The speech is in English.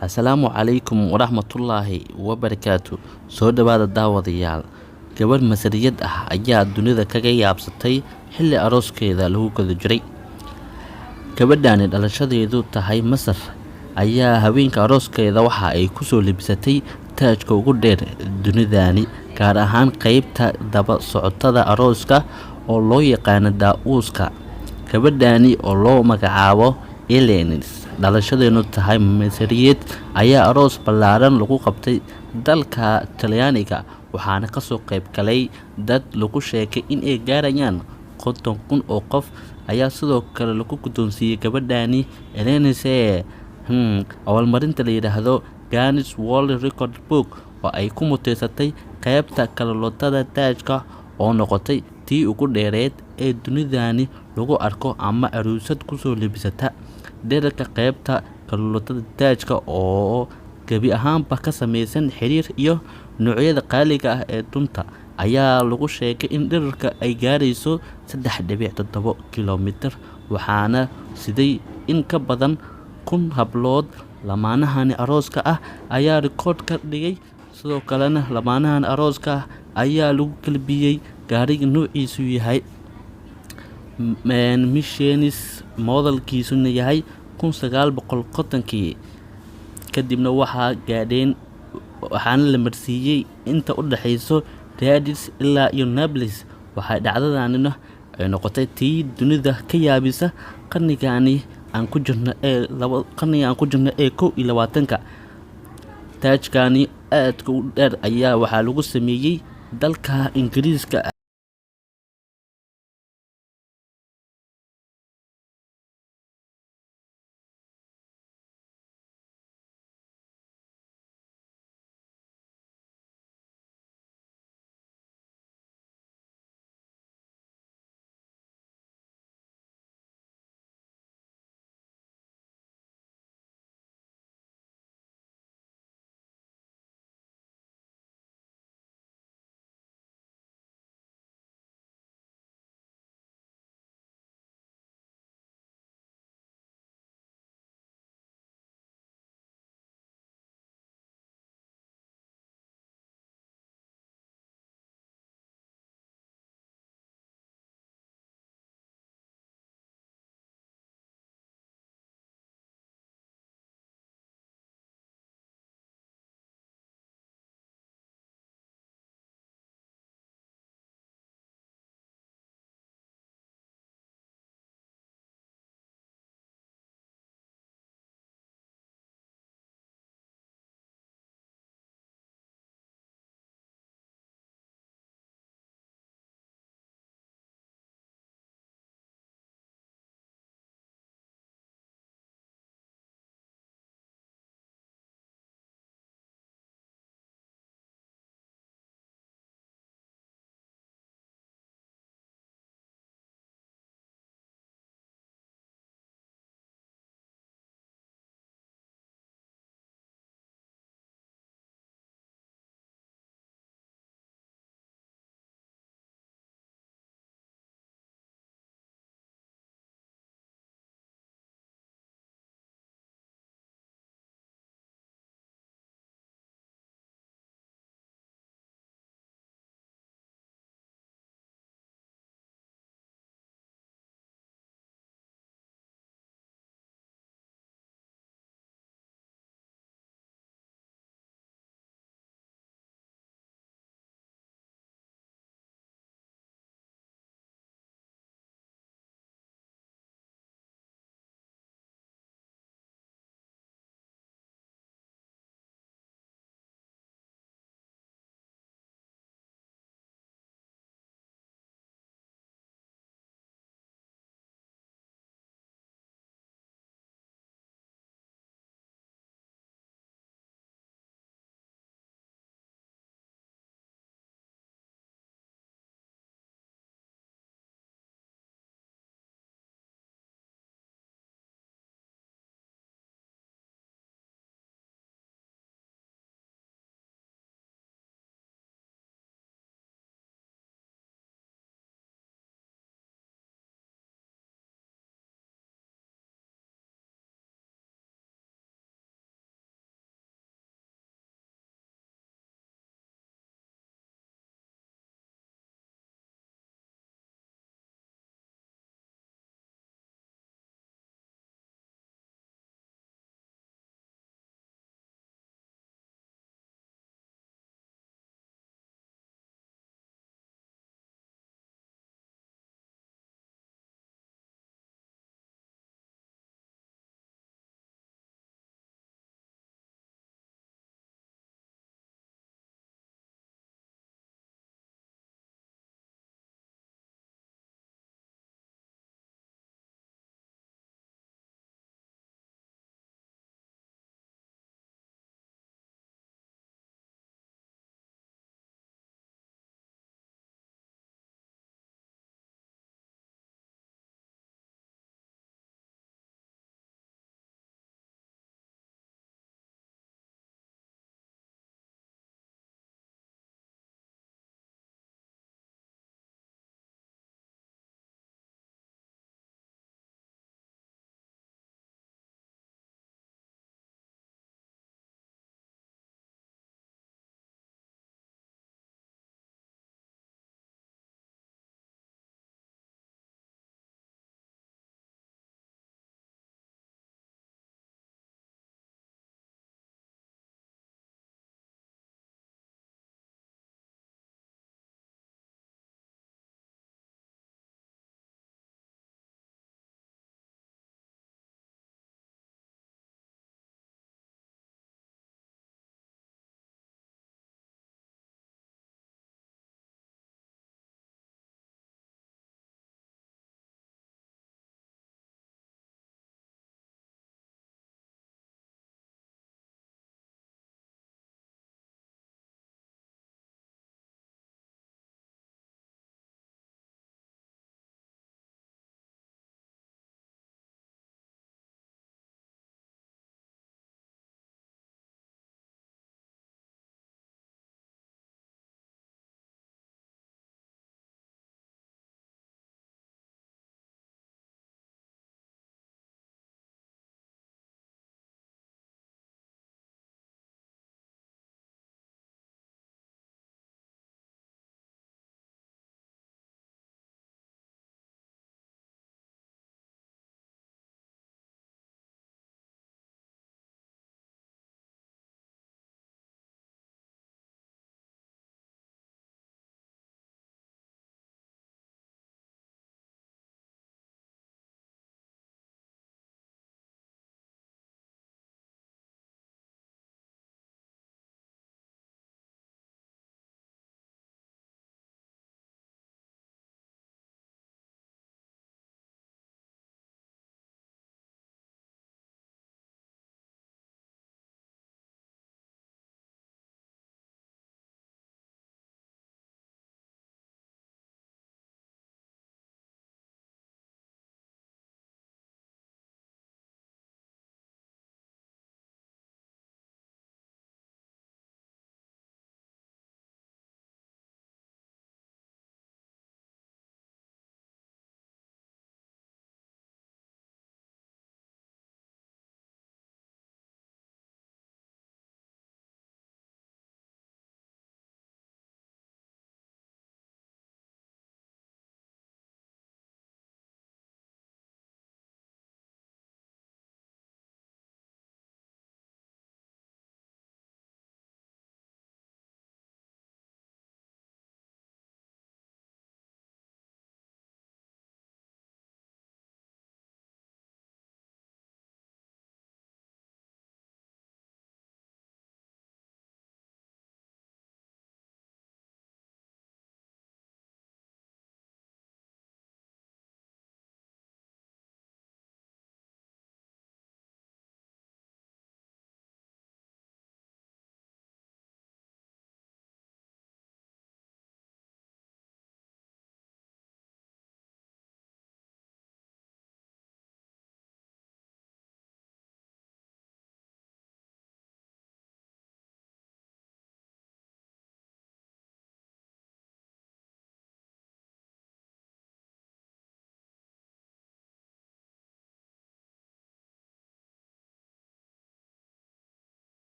Asalaamu calaykum waraxmatullaahi wabarakaatu. Soo dhawaada daawadayaal. Gabadh Masriyad ah ayaa dunida kaga yaabsatay xilli arooskeeda lagu guda jiray. Gabadhani dhalashadeedu tahay Masar ayaa haweenka arooskeeda waxa ay ku soo libsatay taajka ugu dheer dunidani, gaar ahaan qaybta daba socotada arooska oo loo yaqaan daa'uuska. Gabadhani oo loo magacaabo Elenis, dhalashadeedu tahay Masriyad, ayaa aroos ballaaran lagu qabtay dalka Talyaaniga, waxaana ka soo qayb galay dad lagu sheegay in ay gaarayaan 50,000 oo qof. Ayaa sidoo kale lagu guddoonsiiyey gabadhani Elenis abaalmarinta la yidhaahdo Guinness World Record Book oo ay ku muteysatay qaybta kalluutada taajka oo noqotay tii ugu dheereed ee dunidani lagu arko ama aroosad kusoo libsata. Dhererka qaybta kalluutada taajka oo gebi ahaanba ka samaysan xiriir iyo noocyada qaaliga ah ee dunta ayaa lagu sheegay in dhererka ay gaarayso 3.7 kiiloomitir, waxaana siday in ka badan 1,000 hablood. Lamaanahan arooska ah ayaa rikoodh ka dhigay, sidoo kalena lamaanahan arooska ah ayaa lagu galbiyey gaariga noociisu yahay Mercedes modelkiisuna yahay 1950, kadibna waxaana la marsiiyey inta u dhaxayso Riyadh ilaa iyo Naples. Waxay dhacdadanina ay noqotay tii dunida ka yaabisa qarnigan aan ku jirno ee 21. Taajkani aadka u dheer ayaa waxaa lagu sameeyey dalka Ingiriiska